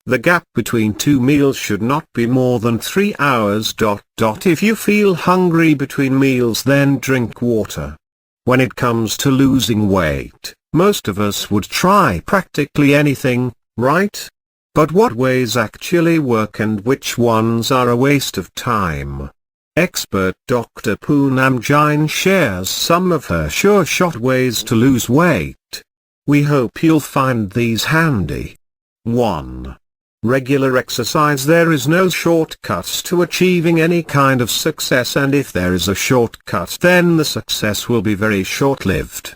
The gap between two meals should not be more than 3 hours. If you feel hungry between meals, then drink water. When it comes to losing weight, most of us would try practically anything, right? But what ways actually work and which ones are a waste of time? Expert Dr. Poonam Jain shares some of her sure-shot ways to lose weight. We hope you'll find these handy. 1. Regular exercise. There is no shortcut to achieving any kind of success, and if there is a shortcut, then the success will be very short-lived.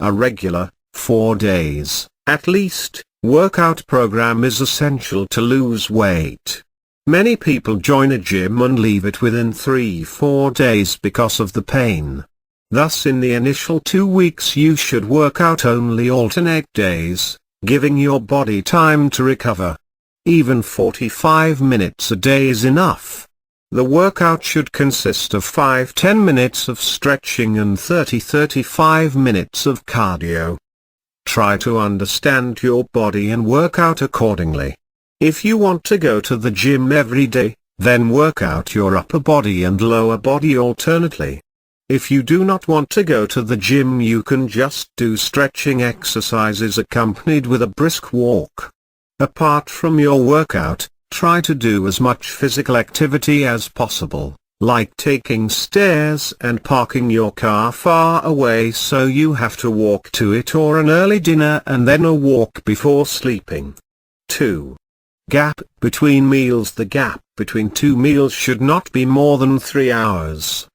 A regular, 4 days, at least, workout program is essential to lose weight. Many people join a gym and leave it within 3-4 days because of the pain. Thus in the initial 2 weeks you should work out only alternate days, giving your body time to recover. Even 45 minutes a day is enough. The workout should consist of 5-10 minutes of stretching and 30-35 minutes of cardio. Try to understand your body and work out accordingly. If you want to go to the gym every day, then work out your upper body and lower body alternately. If you do not want to go to the gym, you can just do stretching exercises accompanied with a brisk walk. Apart from your workout, try to do as much physical activity as possible, like taking stairs and parking your car far away so you have to walk to it, or an early dinner and then a walk before sleeping. 2. Gap between meals. The gap between two meals should not be more than 3 hours.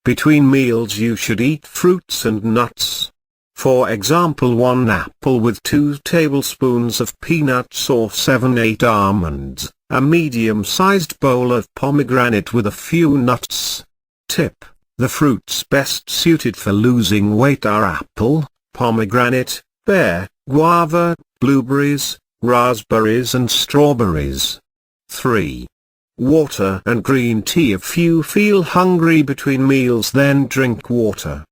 Between meals you should eat fruits and nuts. For example, 1 apple with 2 tablespoons of peanuts or 7-8 almonds, a medium-sized bowl of pomegranate with a few nuts. Tip: the fruits best suited for losing weight are apple, pomegranate, pear, guava, blueberries, raspberries and strawberries. 3. Water and green tea. If you feel hungry between meals, then drink water.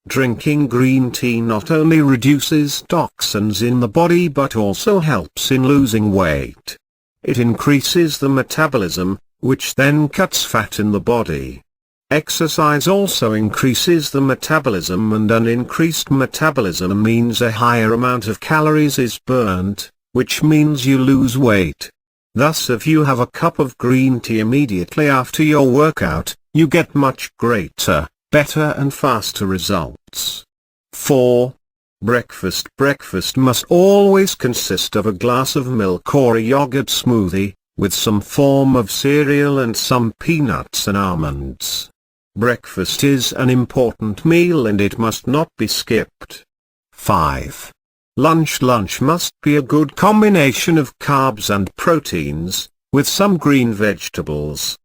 Drinking green tea not only reduces toxins in the body but also helps in losing weight. It increases the metabolism, which then cuts fat in the body. Exercise also increases the metabolism, and an increased metabolism means a higher amount of calories is burned, which means you lose weight. Thus if you have a cup of green tea immediately after your workout, you get much greater, better and faster results. 4. Breakfast. Breakfast must always consist of a glass of milk or a yogurt smoothie, with some form of cereal and some peanuts and almonds. Breakfast is an important meal and it must not be skipped. 5. Lunch. Lunch must be a good combination of carbs and proteins, with some green vegetables.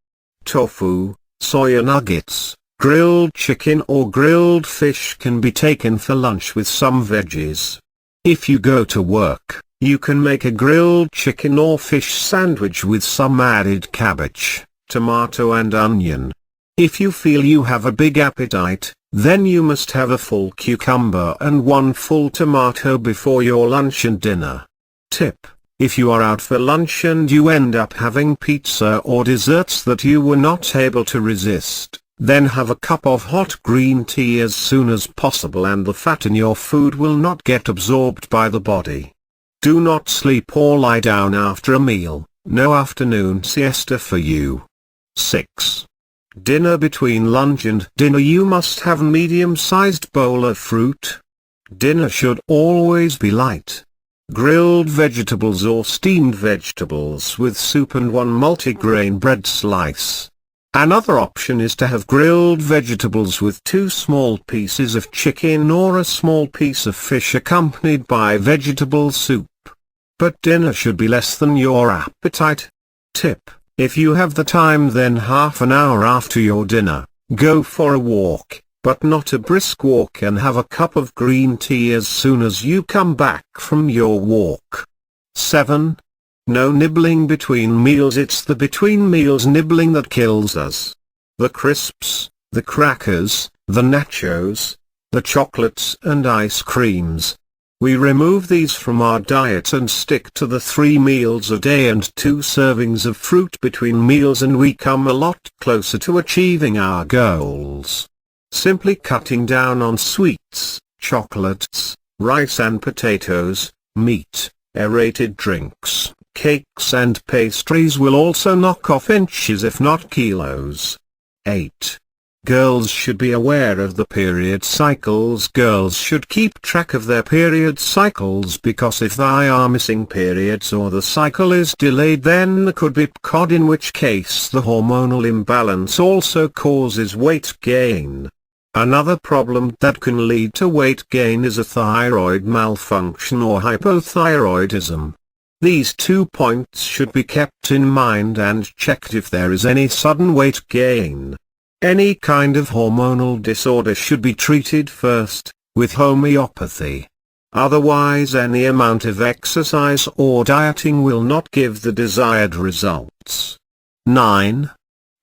Tofu, soya nuggets, grilled chicken or grilled fish can be taken for lunch with some veggies. If you go to work, you can make a grilled chicken or fish sandwich with some added cabbage, tomato and onion. If you feel you have a big appetite, then you must have a full cucumber and 1 full tomato before your lunch and dinner. Tip: if you are out for lunch and you end up having pizza or desserts that you were not able to resist, then have a cup of hot green tea as soon as possible and the fat in your food will not get absorbed by the body. Do not sleep or lie down after a meal, no afternoon siesta for you. 6. Dinner. Between lunch and dinner you must have a medium-sized bowl of fruit. Dinner should always be light. Grilled vegetables or steamed vegetables with soup and 1 multigrain bread slice. Another option is to have grilled vegetables with 2 small pieces of chicken or a small piece of fish accompanied by vegetable soup. But dinner should be less than your appetite. Tip: if you have the time, then half an hour after your dinner, go for a walk, but not a brisk walk, and have a cup of green tea as soon as you come back from your walk. 7. No nibbling between meals. It's the between meals nibbling that kills us. The crisps, the crackers, the nachos, the chocolates and ice creams. We remove these from our diet and stick to the 3 meals a day and 2 servings of fruit between meals, and we come a lot closer to achieving our goals. Simply cutting down on sweets, chocolates, rice and potatoes, meat, aerated drinks, cakes and pastries will also knock off inches if not kilos. 8. Girls should be aware of the period cycles. Girls should keep track of their period cycles, because if they are missing periods or the cycle is delayed, then there could be PCOD, in which case the hormonal imbalance also causes weight gain. Another problem that can lead to weight gain is a thyroid malfunction or hypothyroidism. These 2 points should be kept in mind and checked if there is any sudden weight gain. Any kind of hormonal disorder should be treated first, with homeopathy. Otherwise any amount of exercise or dieting will not give the desired results. 9.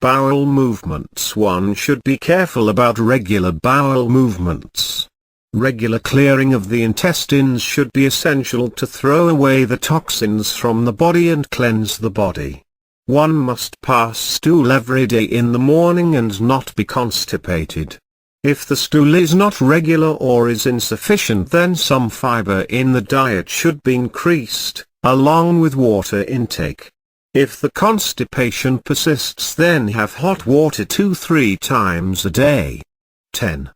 Bowel movements. One should be careful about regular bowel movements. Regular clearing of the intestines should be essential to throw away the toxins from the body and cleanse the body. One must pass stool every day in the morning and not be constipated. If the stool is not regular or is insufficient, then some fiber in the diet should be increased, along with water intake. If the constipation persists, then have hot water 2-3 times a day. 10.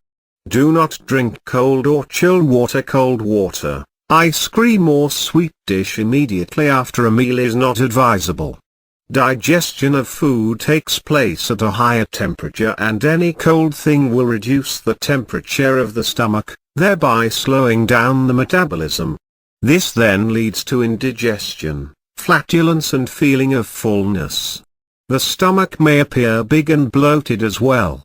Do not drink cold or chilled water. Cold water, ice cream or sweet dish immediately after a meal is not advisable. Digestion of food takes place at a higher temperature, and any cold thing will reduce the temperature of the stomach, thereby slowing down the metabolism. This then leads to indigestion, flatulence and feeling of fullness. The stomach may appear big and bloated as well.